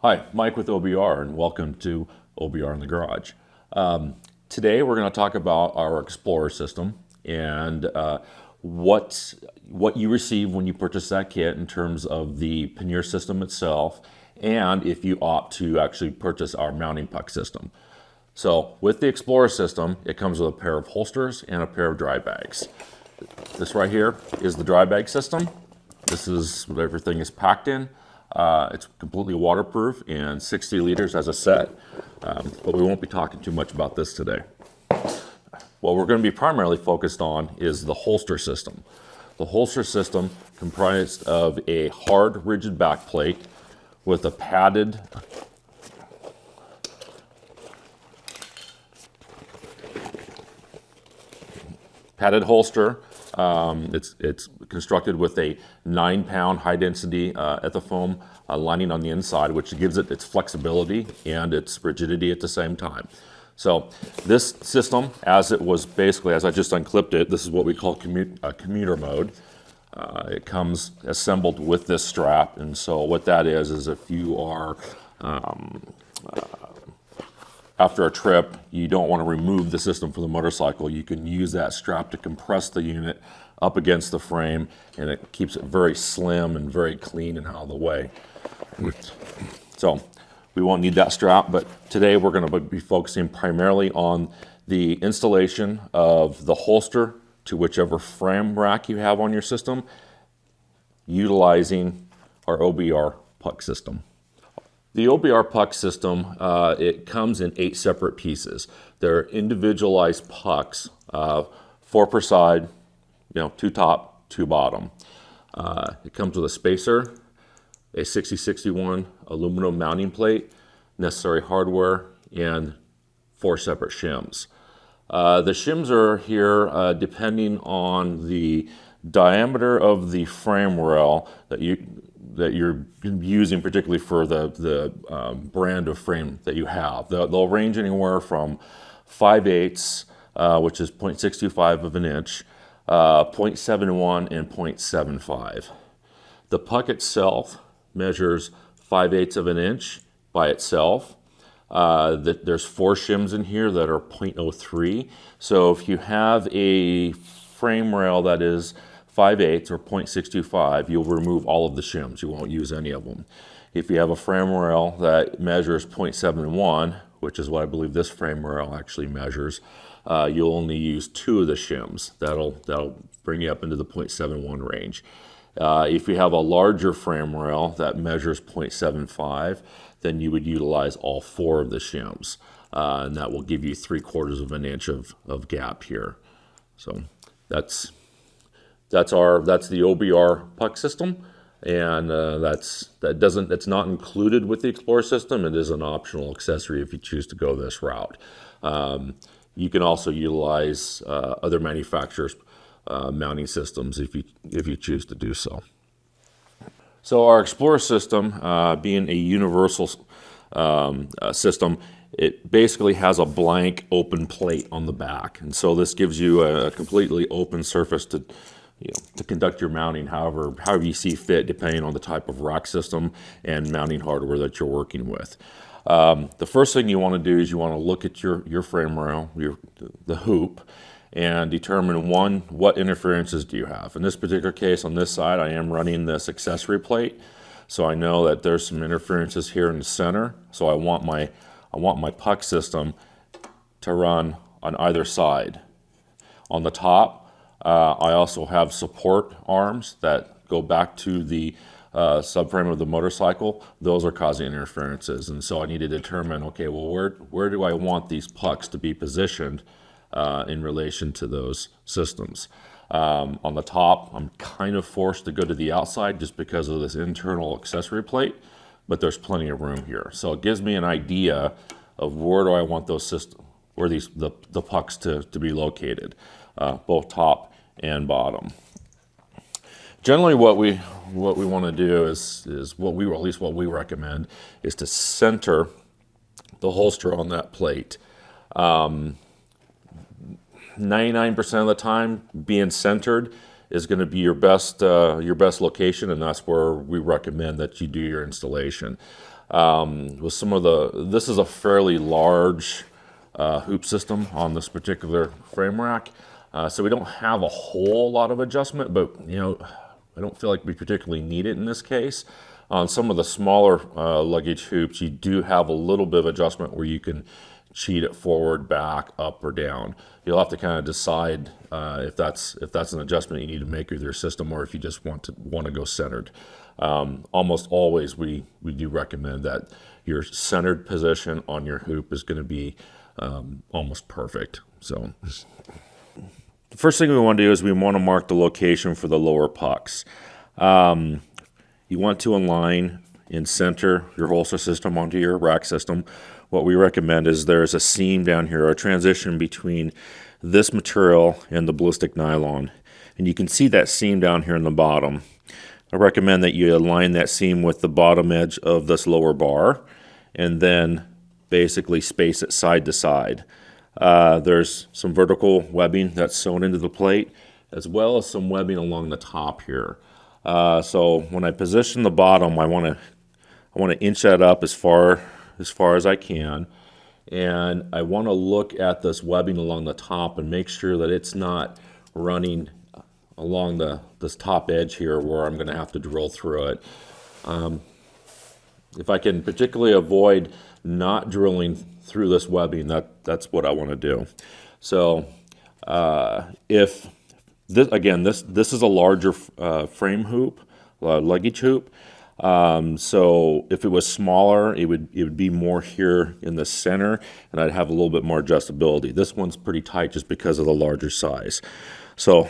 Hi, Mike with OBR, and welcome to OBR in the Garage. Today we're going to talk about our Explorer system and what you receive when you purchase that kit in terms of the pannier system itself, and if you opt to actually purchase our mounting puck system. So with the Explorer system, it comes with a pair of holsters and a pair of dry bags. This right here is the dry bag system. This is what everything is packed in. It's completely waterproof and 60 liters as a set, but we won't be talking too much about this today. What we're going to be primarily focused on is the holster system. The holster system comprised of a hard, rigid back plate with a padded holster. It's constructed with a 9-pound high-density Ethafoam lining on the inside, which gives it its flexibility and its rigidity at the same time. So this system, as it was basically, as I just unclipped it, this is what we call commuter mode. It comes assembled with this strap, and so what that is if you are after a trip, you don't want to remove the system from the motorcycle, you can use that strap to compress the unit up against the frame, and it keeps it very slim and very clean and out of the way. So we won't need that strap, but today we're going to be focusing primarily on the installation of the holster to whichever frame rack you have on your system, utilizing our OBR puck system. The OBR puck system, it comes in 8 separate pieces. They're individualized pucks, 4 per side, 2 top, 2 bottom. It comes with a spacer, a 6061 aluminum mounting plate, necessary hardware, and 4 separate shims. The shims are here depending on the diameter of the frame rail that you're using, particularly for the brand of frame that you have. They'll range anywhere from 5/8, which is 0.625 of an inch, 0.71 and 0.75. The puck itself measures 5/8 of an inch by itself. There's 4 shims in here that are 0.03. So if you have a frame rail that is 5/8 or 0.625, you'll remove all of the shims. You won't use any of them. If you have a frame rail that measures 0.71, which is what I believe this frame rail actually measures, you'll only use 2 of the shims. That'll bring you up into the 0.71 range. If you have a larger frame rail that measures 0.75, then you would utilize all 4 of the shims, and that will give you 3/4 of an inch of gap here. So that's the OBR puck system, and it's not included with the Explorer system. It is an optional accessory if you choose to go this route. You can also utilize other manufacturers' mounting systems if you choose to do so. So our Explorer system, being a universal system, it basically has a blank open plate on the back, and so this gives you a completely open surface to conduct your mounting however you see fit, depending on the type of rack system and mounting hardware that you're working with. The first thing you want to do is you want to look at your frame rail, the hoop, and determine what interferences do you have. In this particular case, on this side, I am running this accessory plate, so I know that there's some interferences here in the center. So I want my puck system to run on either side. On the top, I also have support arms that go back to the subframe of the motorcycle. Those are causing interferences, and so I need to determine, okay, well, where do I want these pucks to be positioned in relation to those systems? On the top, I'm kind of forced to go to the outside just because of this internal accessory plate, but there's plenty of room here. So it gives me an idea of where do I want the pucks to be located, both top and bottom. Generally, what we want to do is at least what we recommend is to center the holster on that plate. 99% of the time, being centered is going to be your best location, and that's where we recommend that you do your installation. With some of this is a fairly large hoop system on this particular frame rack. So we don't have a whole lot of adjustment, but I don't feel like we particularly need it in this case. On some of the smaller luggage hoops, you do have a little bit of adjustment where you can cheat it forward, back, up, or down. You'll have to kind of decide if that's an adjustment you need to make with your system, or if you just want to go centered. Almost always we do recommend that your centered position on your hoop is going to be almost perfect. So the first thing we want to do is we want to mark the location for the lower pucks. You want to align and center your holster system onto your rack system. What we recommend is there's a seam down here, a transition between this material and the ballistic nylon. And you can see that seam down here in the bottom. I recommend that you align that seam with the bottom edge of this lower bar and then basically space it side to side. There's some vertical webbing that's sewn into the plate, as well as some webbing along the top here. So when I position the bottom, I want to inch that up as far as I can, and I want to look at this webbing along the top and make sure that it's not running along this top edge here where I'm going to have to drill through it. If I can particularly avoid not drilling through this webbing, that's what I want to do. So if this is a larger frame hoop, luggage hoop. So if it was smaller, it would be more here in the center, and I'd have a little bit more adjustability. This one's pretty tight just because of the larger size. So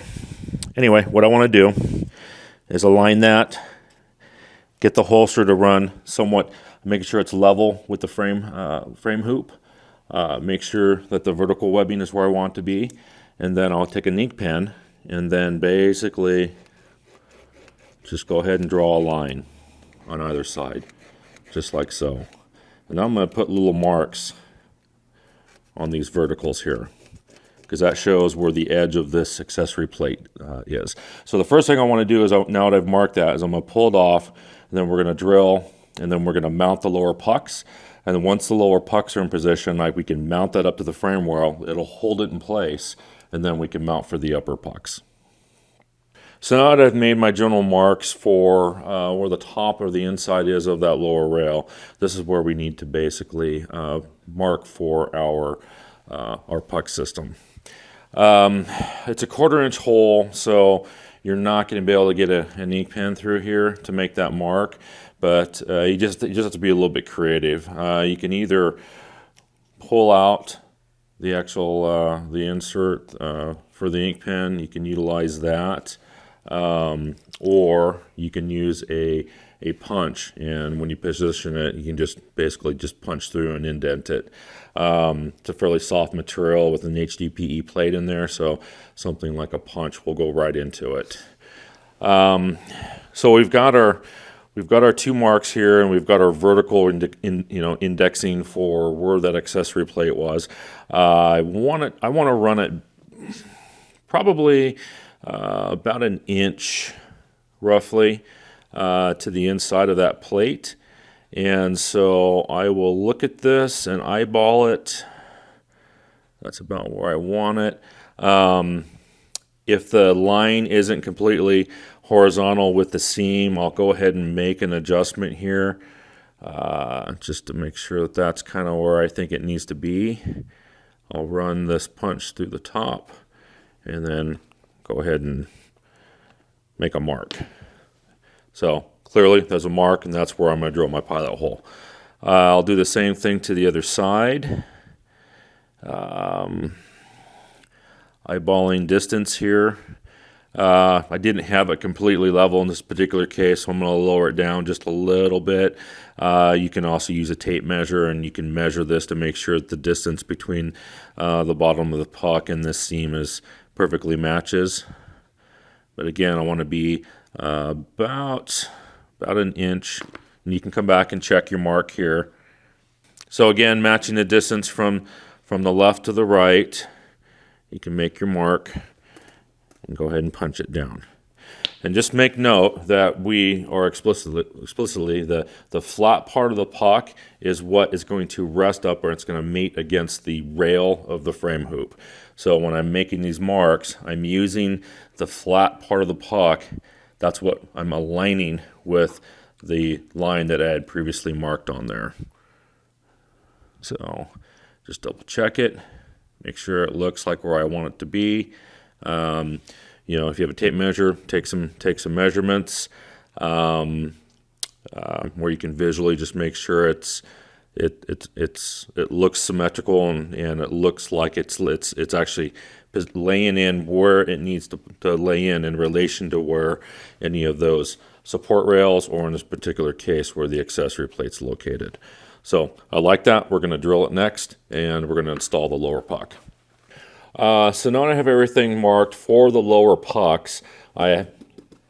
anyway, what I want to do is align that, get the holster to run somewhat, making sure it's level with the frame hoop, make sure that the vertical webbing is where I want it to be, and then I'll take an ink pen and then basically just go ahead and draw a line on either side, just like so. And I'm going to put little marks on these verticals here, because that shows where the edge of this accessory plate is. So the first thing I want to do is, now that I've marked that, is I'm going to pull it off, and then we're going to drill, and then we're going to mount the lower pucks. And then once the lower pucks are in position, we can mount that up to the frame rail. It'll hold it in place, and then we can mount for the upper pucks. So now that I've made my general marks for where the top or the inside is of that lower rail, this is where we need to basically mark for our puck system. It's a 1/4 inch hole, so you're not going to be able to get an ink pen through here to make that mark, but you just have to be a little bit creative. You can either pull out the actual the insert for the ink pen. You can utilize that, or you can use a punch, and when you position it, you can just basically punch through and indent it. It's a fairly soft material with an HDPE plate in there, so something like a punch will go right into it. So we've got our 2 marks here, and we've got our vertical indexing for where that accessory plate was. I want to run it probably about 1 inch, roughly, to the inside of that plate. And so I will look at this and eyeball it. That's about where I want it. If the line isn't completely horizontal with the seam, I'll go ahead and make an adjustment here, just to make sure that that's kind of where I think it needs to be. I'll run this punch through the top and then go ahead and make a mark. So clearly there's a mark, and that's where I'm going to drill my pilot hole. I'll do the same thing to the other side. Eyeballing distance here. I didn't have it completely level in this particular case, so I'm going to lower it down just a little bit. You can also use a tape measure, and you can measure this to make sure that the distance between the bottom of the puck and this seam is perfectly matches. But again, I want to be about 1 inch, and you can come back and check your mark here. So again, matching the distance from the left to the right, you can make your mark and go ahead and punch it down. And just make note that we are explicitly the flat part of the puck is what is going to rest up, or it's going to meet against the rail of the frame hoop. So when I'm making these marks, I'm using the flat part of the puck. That's what I'm aligning with the line that I had previously marked on there. So just double check it, make sure it looks like where I want it to be. You know, if you have a tape measure, take some measurements where you can visually just make sure it looks symmetrical and it looks like it's actually laying in where it needs to lay in relation to where any of those support rails, or in this particular case where the accessory plate's located. So I like that. We're going to drill it next, and we're going to install the lower puck. So now I have everything marked for the lower pucks. I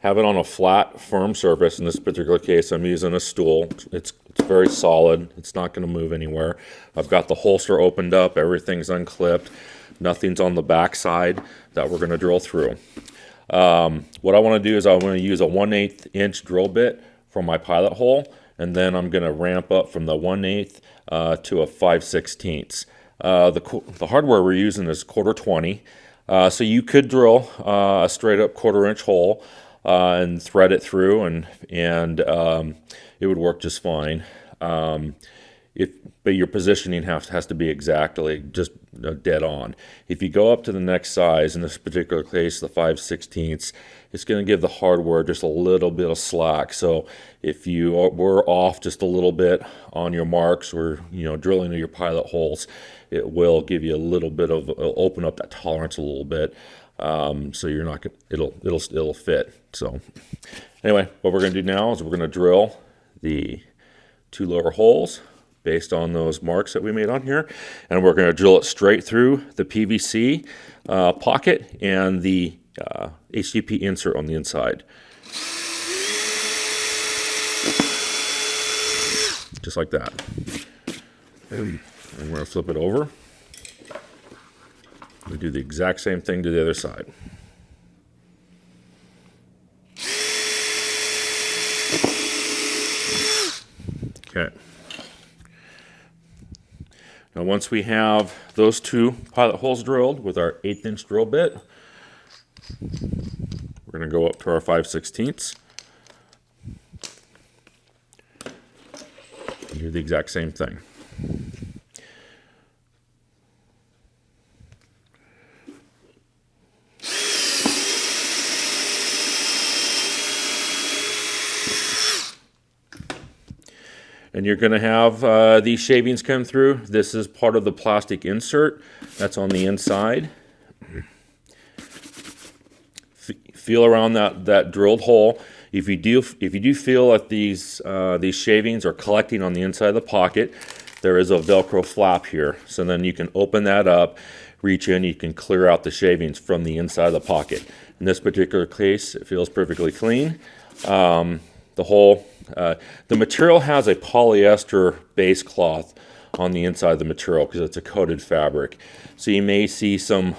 have it on a flat, firm surface. In this particular case, I'm using a stool. It's very solid. It's not going to move anywhere. I've got the holster opened up. Everything's unclipped. Nothing's on the back side that we're going to drill through. What I want to do is I want to use a 1/8 inch drill bit for my pilot hole, and then I'm going to ramp up from the 1/8 to a 5/16. The hardware we're using is 1/4 20. So you could drill a straight up 1/4 inch hole and thread it through, and it would work just fine. But your positioning has to be exactly just dead on. If you go up to the next size, in this particular case, the 5/16, it's going to give the hardware just a little bit of slack. So if you were off just a little bit on your marks, or drilling your pilot holes, it will give you a little bit of open up that tolerance a little bit. So you're not it'll fit. So anyway, what we're going to do now is we're going to drill the 2 lower holes based on those marks that we made on here, and we're going to drill it straight through the PVC pocket and the HDP insert on the inside, just like that. And we're going to flip it over. We do the exact same thing to the other side. Okay. Now once we have those 2 pilot holes drilled with our 1/8 inch drill bit, we're going to go up to our 5/16. And do the exact same thing. And you're going to have these shavings come through. This is part of the plastic insert that's on the inside. Feel around that drilled hole. If you do feel that these shavings are collecting on the inside of the pocket, there is a Velcro flap here. So then you can open that up, reach in, you can clear out the shavings from the inside of the pocket. In this particular case, it feels perfectly clean. The material has a polyester base cloth on the inside of the material because it's a coated fabric. So you may see some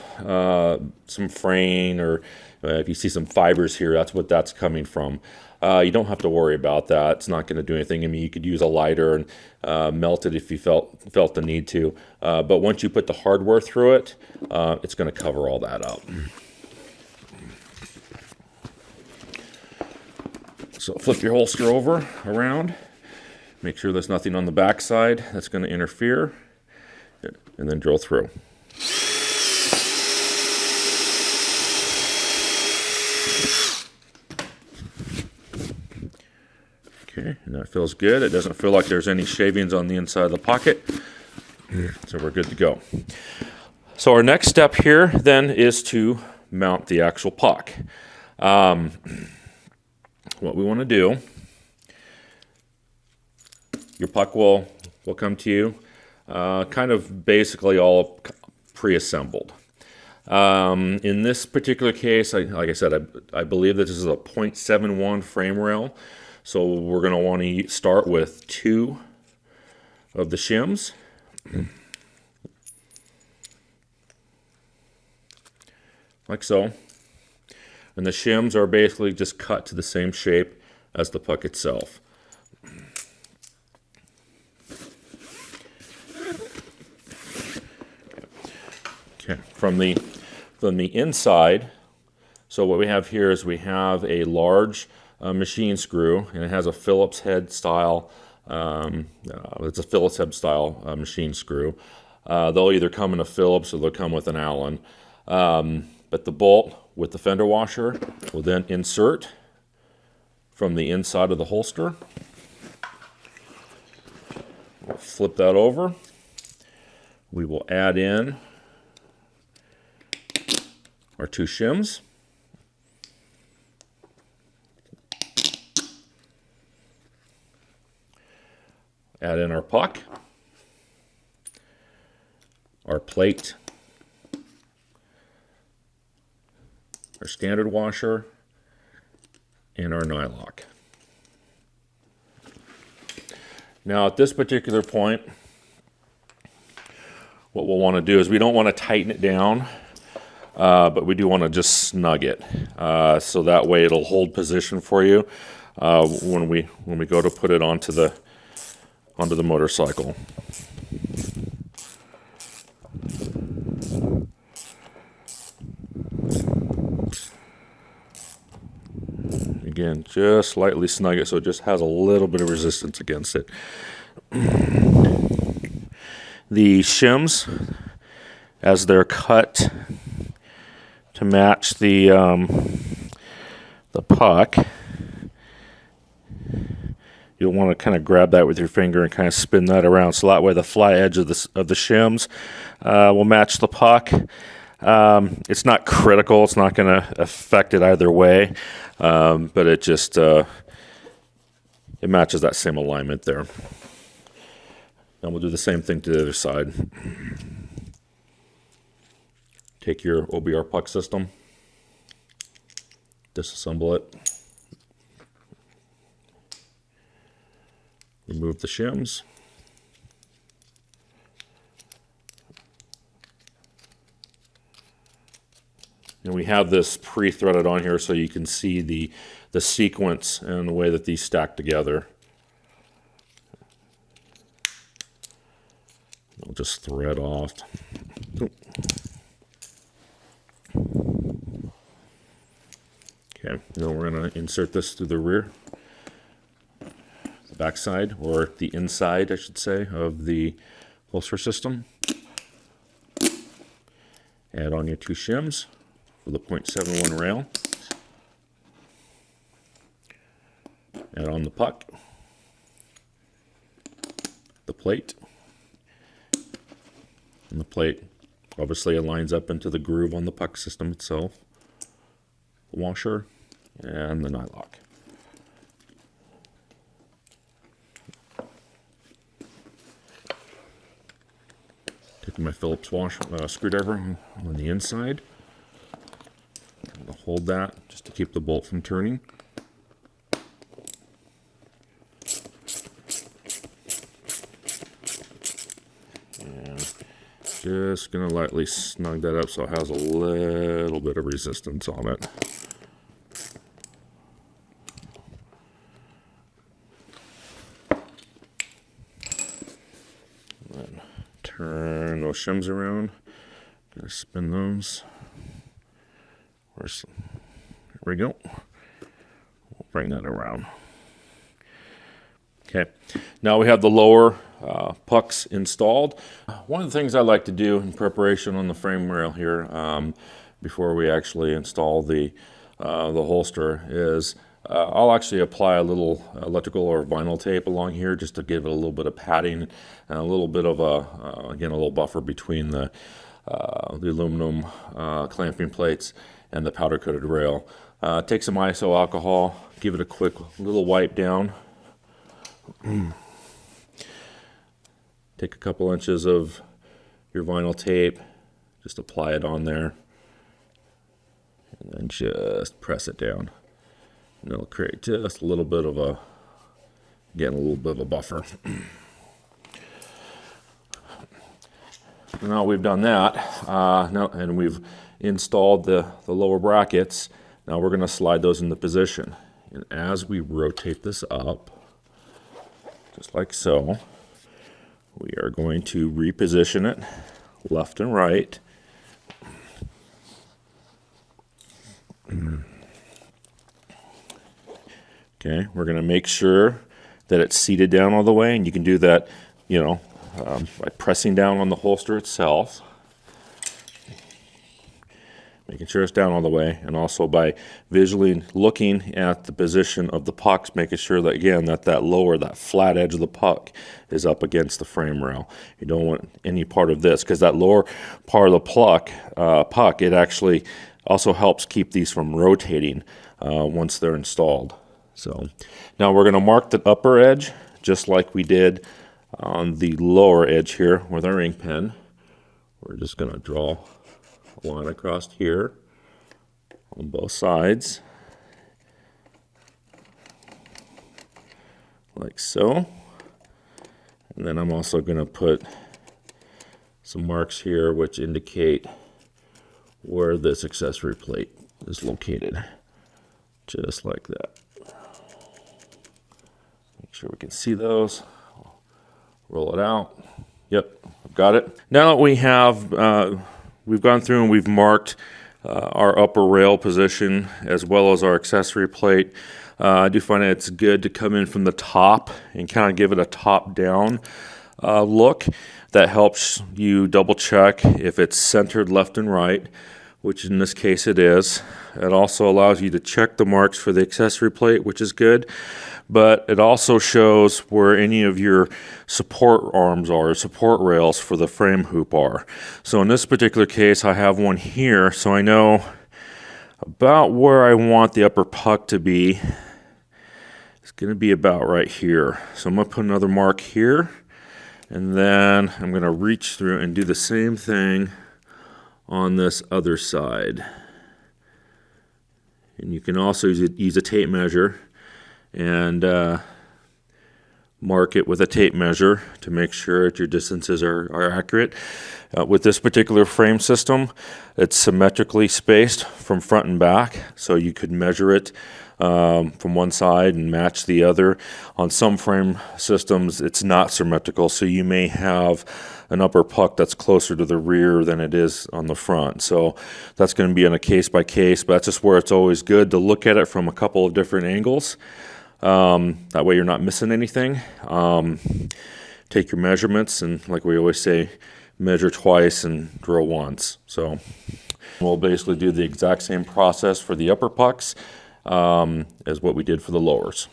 fraying, or if you see some fibers here, that's what that's coming from. You don't have to worry about that. It's not going to do anything. I mean, you could use a lighter and melt it if you felt the need to. But once you put the hardware through it, it's going to cover all that up. So flip your holster over around, make sure there's nothing on the back side that's going to interfere, and then drill through. Okay, and that feels good. It doesn't feel like there's any shavings on the inside of the pocket, so we're good to go. So our next step here then is to mount the actual puck. What we want to do, your puck will come to you kind of basically all pre-assembled. In this particular case, like I said, I believe that this is a 0.71 frame rail. So we're going to want to start with 2 of the shims. Like so. And the shims are basically just cut to the same shape as the puck itself. Okay, from the inside, so what we have here is we have a large machine screw, and it has a Phillips head style. It's a Phillips head style machine screw. They'll either come in a Phillips or they'll come with an Allen. But the bolt with the fender washer will then insert from the inside of the holster. We'll flip that over. We will add in our 2 shims. Add in our puck, our plate, our standard washer, and our nylock. Now at this particular point, what we'll want to do is we don't want to tighten it down, but we do want to just snug it, so that way it'll hold position for you when we go to put it onto the motorcycle. Again, just slightly snug it so it just has a little bit of resistance against it. The shims, as they're cut to match the puck, you'll want to kind of grab that with your finger and kind of spin that around, so that way the fly edge of the shims will match the puck. It's not critical; it's not going to affect it either way, but it just it matches that same alignment there. And we'll do the same thing to the other side. Take your OBR puck system, disassemble it. Remove the shims. And we have this pre-threaded on here so you can see the sequence and the way that these stack together. I'll just thread off. Okay, now we're going to insert this through the rear. Backside, or the inside, I should say, of the holster system. Add on your 2 shims for the .71 rail. Add on the puck, the plate, and the plate obviously aligns up into the groove on the puck system itself, the washer, and the nylock. Taking my Phillips screwdriver on the inside. I'm going to hold that just to keep the bolt from turning. And just going to lightly snug that up so it has a little bit of resistance on it. Turn those shims around. Gonna spin those. There we go. We'll bring that around. Okay. Now we have the lower pucks installed. One of the things I like to do in preparation on the frame rail here, before we actually install the holster, is I'll actually apply a little electrical or vinyl tape along here just to give it a little bit of padding and a little bit of again, a little buffer between the aluminum clamping plates and the powder coated rail. Take some iso alcohol, give it a quick little wipe down. Take a couple inches of your vinyl tape, just apply it on there, and then just press it down. And it'll create just a little bit of a buffer. Now we've done that, and we've installed the lower brackets. Now we're going to slide those into position. And as we rotate this up, just like so, we are going to reposition it left and right. Okay, we're going to make sure that it's seated down all the way, and you can do that, by pressing down on the holster itself, making sure it's down all the way, and also by visually looking at the position of the pucks, making sure that, again, that flat edge of the puck is up against the frame rail. You don't want any part of this, because that lower part of the puck, it actually also helps keep these from rotating once they're installed. So now we're going to mark the upper edge just like we did on the lower edge here with our ink pen. We're just going to draw a line across here on both sides, like so. And then I'm also going to put some marks here which indicate where this accessory plate is located, just like that. Make sure we can see those. Roll it out. Yep, I've got it. Now that we have, we've gone through and we've marked our upper rail position as well as our accessory plate. I do find that it's good to come in from the top and kind of give it a top-down look. That helps you double check if it's centered left and right, which in this case it is. It also allows you to check the marks for the accessory plate, which is good. But it also shows where any of your support arms are, support rails for the frame hoop are. So in this particular case, I have one here, so I know about where I want the upper puck to be. It's going to be about right here. So I'm going to put another mark here, and then I'm going to reach through and do the same thing on this other side. And you can also use a tape measure and mark it with a tape measure to make sure that your distances are accurate. With this particular frame system, it's symmetrically spaced from front and back, so you could measure it from one side and match the other. On some frame systems, it's not symmetrical, so you may have an upper puck that's closer to the rear than it is on the front. So that's going to be on a case by case, but that's just where it's always good to look at it from a couple of different angles. That way you're not missing anything. Take your measurements, and like we always say, measure twice and drill once. So we'll basically do the exact same process for the upper pucks as what we did for the lowers.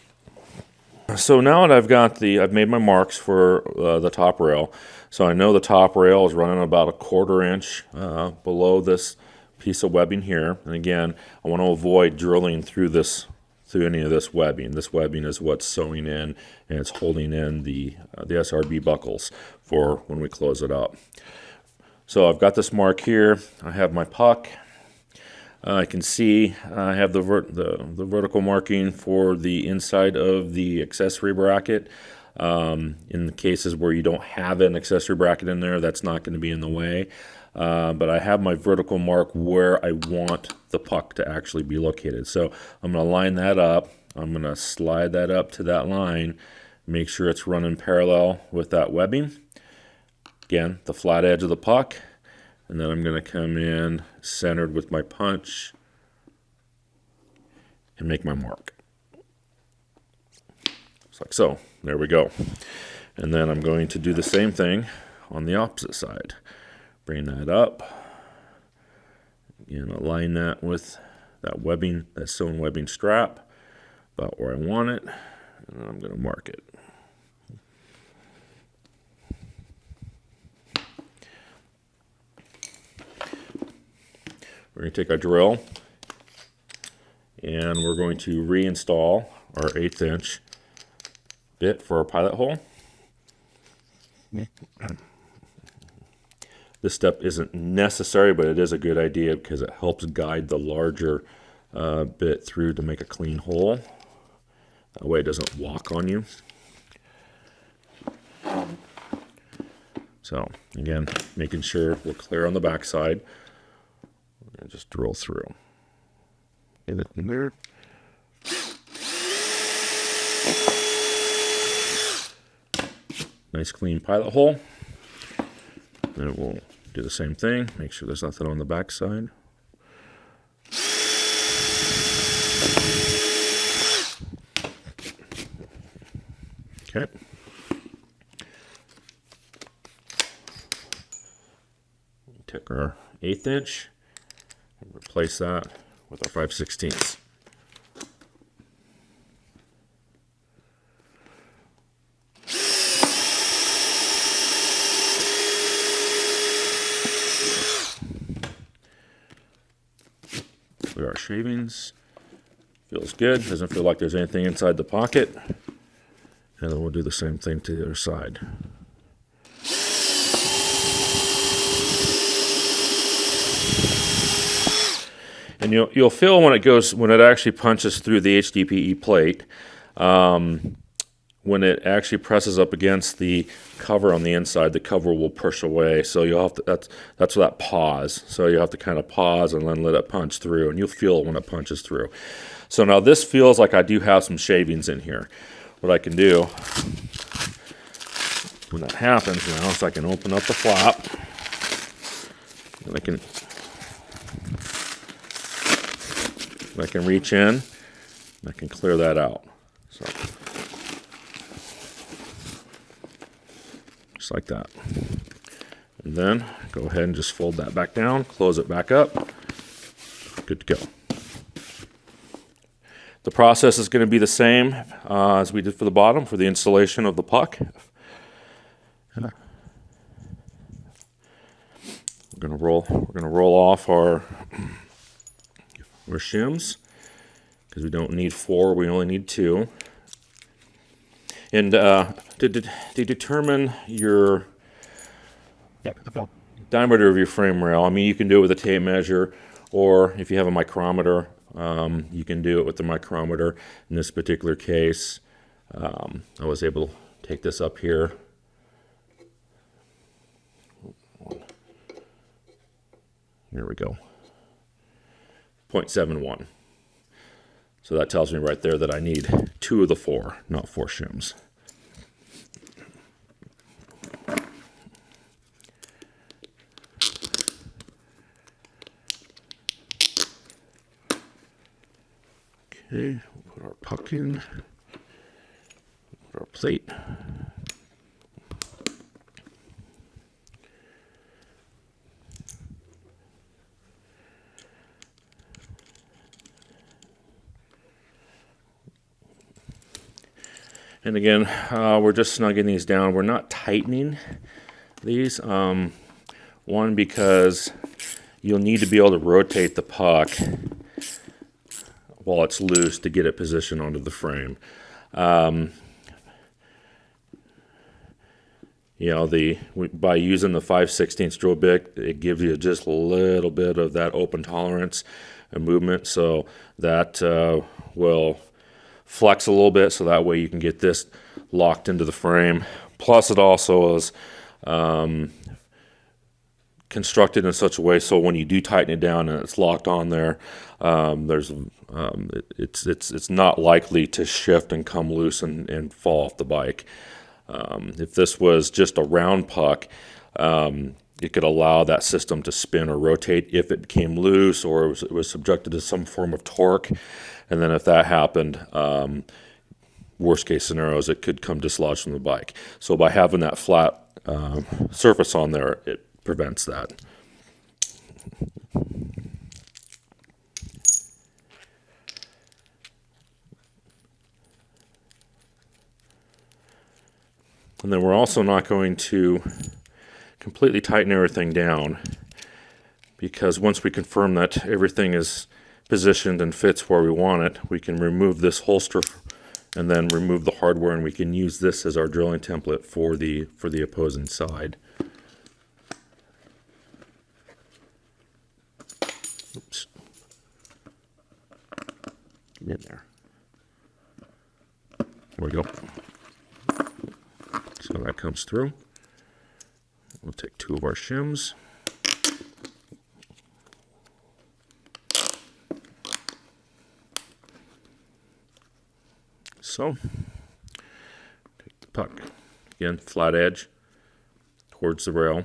So now that I've made my marks for the top rail. So I know the top rail is running about 1/4 inch below this piece of webbing here. And again, I want to avoid drilling through any of this webbing. This webbing is what's sewing in, and it's holding in the SRB buckles for when we close it up. So I've got this mark here. I have my puck. I can see I have the vertical marking for the inside of the accessory bracket. In the cases where you don't have an accessory bracket in there, that's not going to be in the way. But I have my vertical mark where I want the puck to actually be located. So I'm going to line that up. I'm going to slide that up to that line, make sure it's running parallel with that webbing. Again, the flat edge of the puck. And then I'm going to come in centered with my punch and make my mark. Just like so. There we go. And then I'm going to do the same thing on the opposite side. Bring that up. Again, align that with that webbing, that sewn webbing strap, about where I want it. And then I'm going to mark it. We're going to take our drill and we're going to reinstall our 1/8 inch bit for our pilot hole. This step isn't necessary, but it is a good idea because it helps guide the larger bit through to make a clean hole. That way it doesn't walk on you. So again, making sure we're clear on the back side. And just drill through. Get it in there. Nice clean pilot hole. Then we'll do the same thing. Make sure there's nothing on the back side. Okay. Take our 1/8 inch and replace that with our 5/16. Clear our shavings. Feels good. Doesn't feel like there's anything inside the pocket. And then we'll do the same thing to the other side. And you'll feel when it actually punches through the HDPE plate, when it actually presses up against the cover on the inside, the cover will push away. So you'll have to, that's that pause. So you have to kind of pause and then let it punch through, and you'll feel it when it punches through. So now this feels like I do have some shavings in here. What I can do when that happens now is I can open up the flap, and I can reach in, and I can clear that out. So just like that. And then go ahead and just fold that back down, close it back up. Good to go. The process is going to be the same as we did for the bottom for the installation of the puck. We're going to roll off our shims because we don't need 4, we only need 2. And to determine your diameter of your frame rail, I mean, you can do it with a tape measure, or if you have a micrometer, you can do it with the micrometer. In this particular case, I was able to take this up here. Here we go. 0.71. So that tells me right there that I need 2 of the 4, not 4 shims. Okay, we'll put our puck in, put our plate. And again, we're just snugging these down. We're not tightening these. One, because you'll need to be able to rotate the puck while it's loose to get it positioned onto the frame. By using the 5/16 drill bit, it gives you just a little bit of that open tolerance and movement, so that will flex a little bit, so that way you can get this locked into the frame. Plus, it also is constructed in such a way so when you do tighten it down and it's locked on there, it's not likely to shift and come loose and fall off the bike. If this was just a round puck, it could allow that system to spin or rotate if it became loose or it was subjected to some form of torque. And then if that happened, worst case scenarios, it could come dislodged from the bike. So by having that flat surface on there, it prevents that. And then we're also not going to completely tighten everything down, because once we confirm that everything is positioned and fits where we want it, we can remove this holster and then remove the hardware, and we can use this as our drilling template for the opposing side. Oops. Get in there. There we go. So that comes through. We'll take 2 of our shims. so. Take the puck, again, flat edge towards the rail,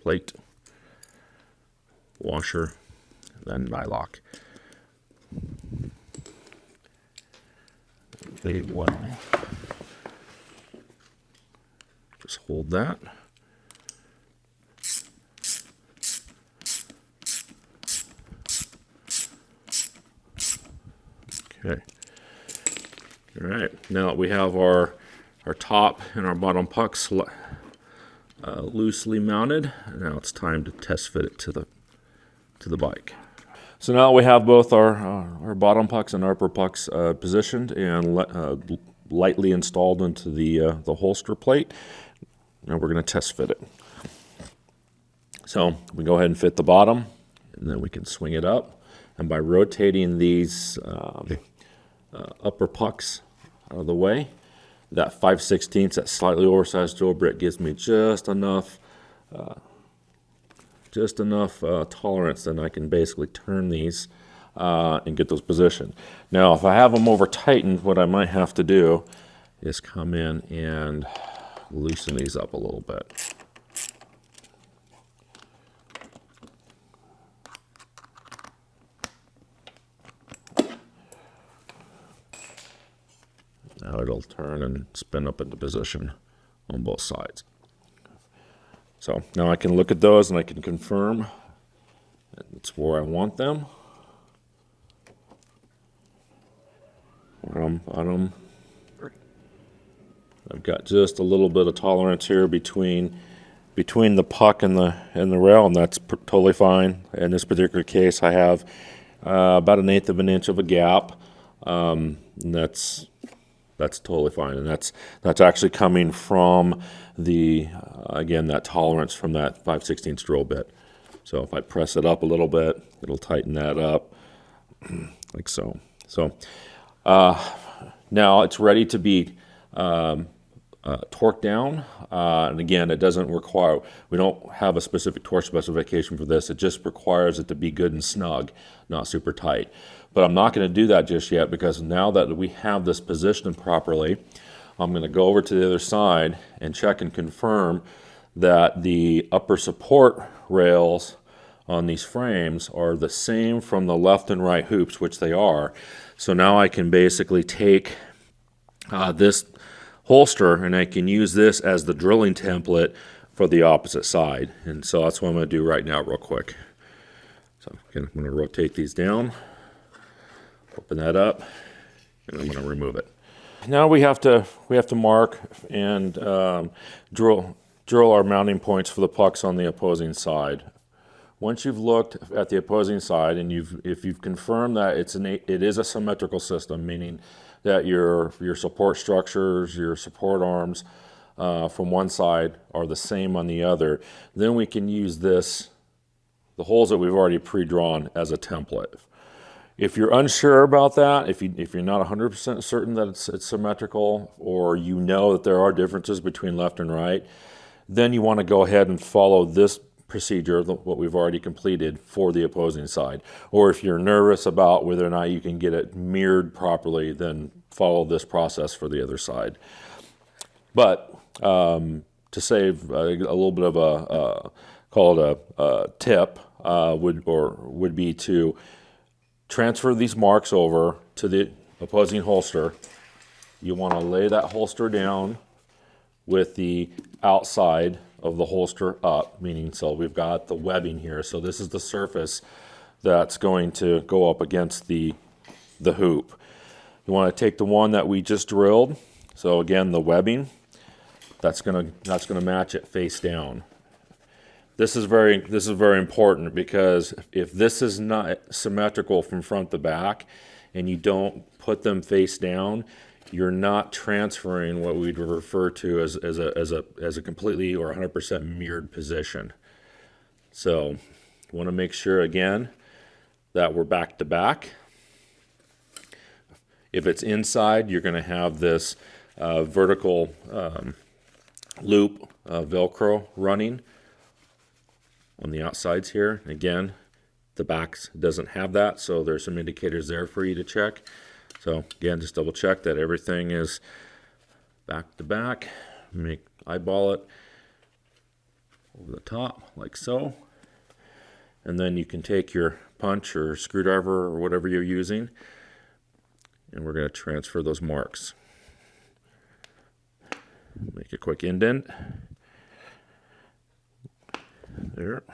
plate, washer, then nylock. They well. Just hold that. Okay. All right. Now that we have our top and our bottom pucks loosely mounted, now it's time to test fit it to the bike. So now we have both our bottom pucks and upper pucks positioned and lightly installed into the holster plate. Now we're going to test fit it. So we go ahead and fit the bottom, and then we can swing it up. And by rotating these upper pucks out of the way, that 5/16, that slightly oversized drill bit, gives me just enough tolerance that I can basically turn these and get those positioned. Now, if I have them over tightened, what I might have to do is come in and loosen these up a little bit. Now it'll turn and spin up into position on both sides. So now I can look at those and I can confirm it's where I want them. Bottom. I've got just a little bit of tolerance here between the puck and the rail, and that's totally fine. In this particular case, I have about 1/8 of an inch of a gap, and that's totally fine. And that's actually coming from the again, that tolerance from that 5/16 drill bit. So if I press it up a little bit, it'll tighten that up like so. So now it's ready to be torqued down, and again, it doesn't require, we don't have a specific torque specification for this. It just requires it to be good and snug, not super tight. But I'm not going to do that just yet, because now that we have this positioned properly, I'm going to go over to the other side and check and confirm that the upper support rails on these frames are the same from the left and right hoops, which they are. So now I can basically take this holster and I can use this as the drilling template for the opposite side. And so that's what I'm going to do right now real quick. So again, I'm going to rotate these down, open that up, and I'm going to remove it. Now we have to mark and drill our mounting points for the pucks on the opposing side. Once you've looked at the opposing side and if you've confirmed that it is a symmetrical system, meaning that your support structures, your support arms from one side are the same on the other, then we can use the holes that we've already pre-drawn as a template. If you're unsure about that, if you're not 100% certain that it's symmetrical, or you know that there are differences between left and right, then you want to go ahead and follow this procedure, what we've already completed, for the opposing side. Or if you're nervous about whether or not you can get it mirrored properly, then follow this process for the other side. But to save a little bit of a tip would be to transfer these marks over to the opposing holster. You want to lay that holster down with the outside of the holster up, meaning so we've got the webbing here. So this is the surface that's going to go up against the hoop. You want to take the one that we just drilled. So again, the webbing, that's gonna match it face down. This is very important, because if this is not symmetrical from front to back and you don't put them face down, you're not transferring what we'd refer to as a completely or 100% mirrored position. So you want to make sure again that we're back to back. If it's inside, you're going to have this vertical loop Velcro running on the outsides here. Again, the back doesn't have that, so there's some indicators there for you to check. So again, just double check that everything is back to back. Eyeball it over the top like so. And then you can take your punch or screwdriver or whatever you're using, and we're going to transfer those marks. Make a quick indent. There.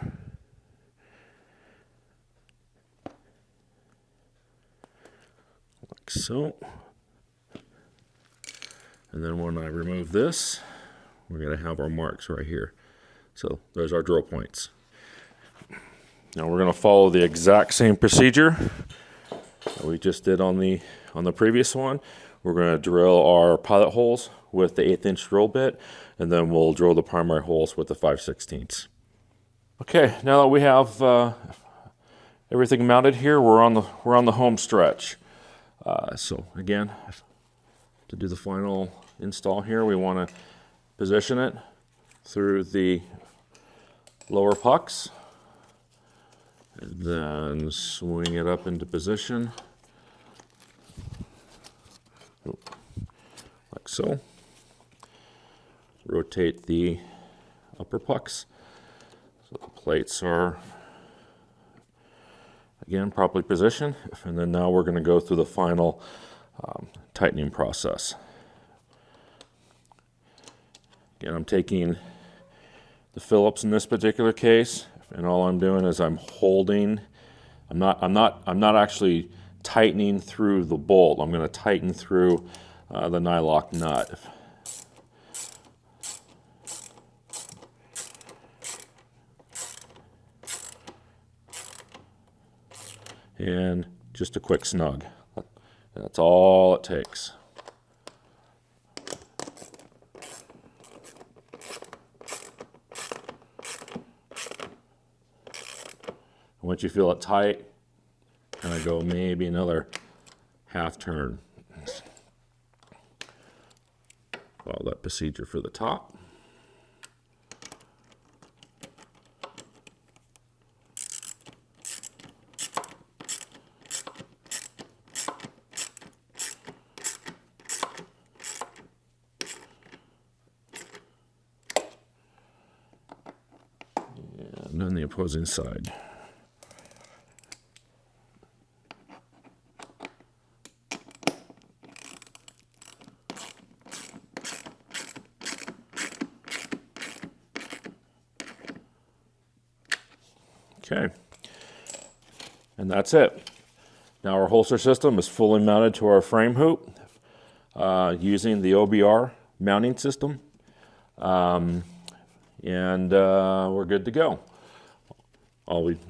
Like so. And then when I remove this, we're going to have our marks right here. So there's our drill points. Now we're going to follow the exact same procedure that we just did on the previous one. We're going to drill our pilot holes with the 1/8 inch drill bit, and then we'll drill the primary holes with the 5/16. Okay, now that we have everything mounted here, we're on the home stretch. So again, to do the final install here, we want to position it through the lower pucks. And then swing it up into position, like so. Rotate the upper pucks so the plates are, again, properly positioned. And then now we're going to go through the final tightening process. Again, I'm taking the Phillips in this particular case, and all I'm doing is I'm holding. I'm not actually tightening through the bolt. I'm going to tighten through the nylock nut. And just a quick snug. That's all it takes. Once you feel it tight, kind of go maybe another half turn. Follow that procedure for the top. And then the opposing side. Okay, and that's it. Now our holster system is fully mounted to our frame hoop using the OBR mounting system, and we're good to go.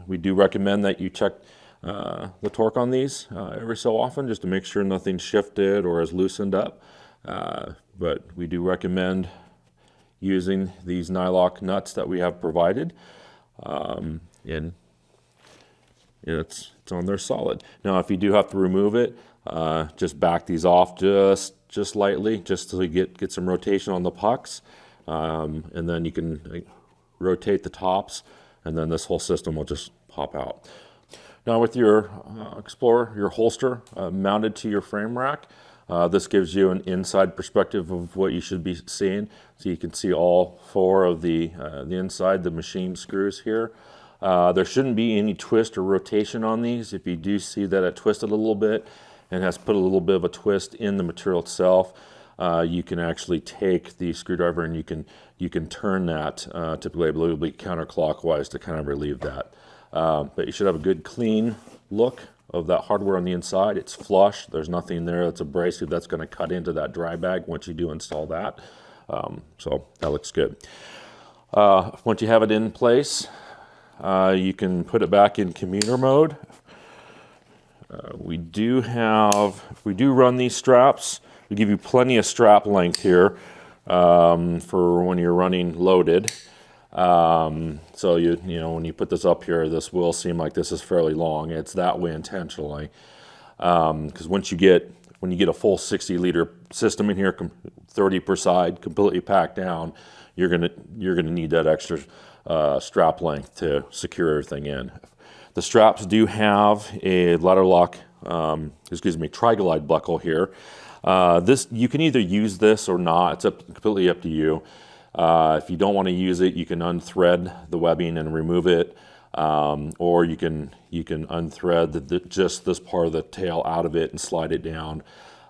We do recommend that you check the torque on these every so often just to make sure nothing's shifted or is loosened up, but we do recommend using these nylock nuts that we have provided. And it's on there solid. Now, if you do have to remove it, just back these off just lightly, just to get some rotation on the pucks, and then you can rotate the tops, and then this whole system will just pop out. Now, with your Explorer, your holster mounted to your frame rack, this gives you an inside perspective of what you should be seeing. So you can see all four of the inside, the machine screws here. There shouldn't be any twist or rotation on these. If you do see that it twisted a little bit and has put a little bit of a twist in the material itself, you can actually take the screwdriver and you can turn that, typically a little bit counterclockwise to kind of relieve that. But you should have a good clean look of that hardware on the inside. It's flush. There's nothing there that's abrasive that's going to cut into that dry bag once you do install that. So that looks good. Once you have it in place, you can put it back in commuter mode. We do run these straps. We give you plenty of strap length here for when you're running loaded. So you know when you put this up here, this will seem like this is fairly long. It's that way intentionally, because when you get a full 60-liter system in here, 30 per side, completely packed down, you're gonna need that extra strap length to secure everything in. The straps do have a ladder lock Tri-Glide buckle here. This, you can either use this or not. It's completely up to you. If you don't want to use it, you can unthread the webbing and remove it, or you can unthread just this part of the tail out of it and slide it down.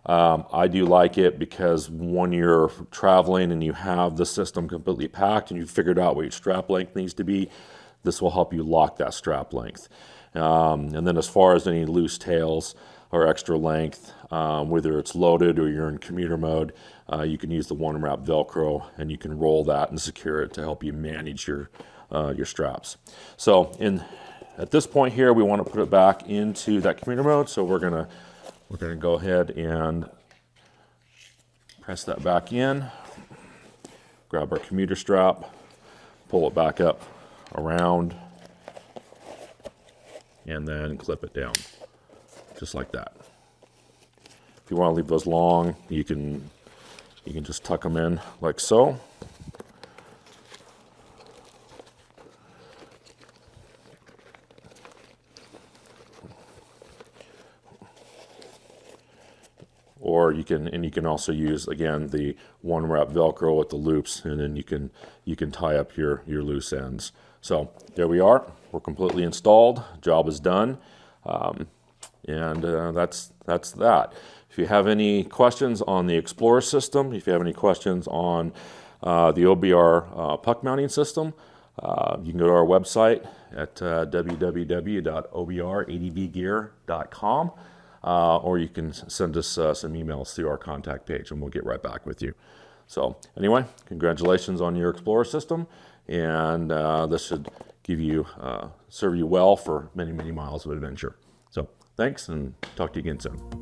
I do like it because when you're traveling and you have the system completely packed and you've figured out what your strap length needs to be, this will help you lock that strap length. And then as far as any loose tails or extra length, whether it's loaded or you're in commuter mode, you can use the one wrap Velcro and you can roll that and secure it to help you manage your straps. So at this point here, we want to put it back into that commuter mode. So we're gonna go ahead and press that back in, grab our commuter strap, pull it back up around, and then clip it down, just like that. If you want to leave those long, you can just tuck them in like so. Or you can also use, again, the one wrap Velcro with the loops, and then you can tie up your loose ends. So there we are. We're completely installed. Job is done, and that's that. If you have any questions on the Explorer system, if you have any questions on the OBR puck mounting system, you can go to our website at www.obradvgear.com. Or you can send us some emails through our contact page and we'll get right back with you. So anyway, congratulations on your Explorer system, and this should serve you well for many, many miles of adventure. So thanks, and talk to you again soon.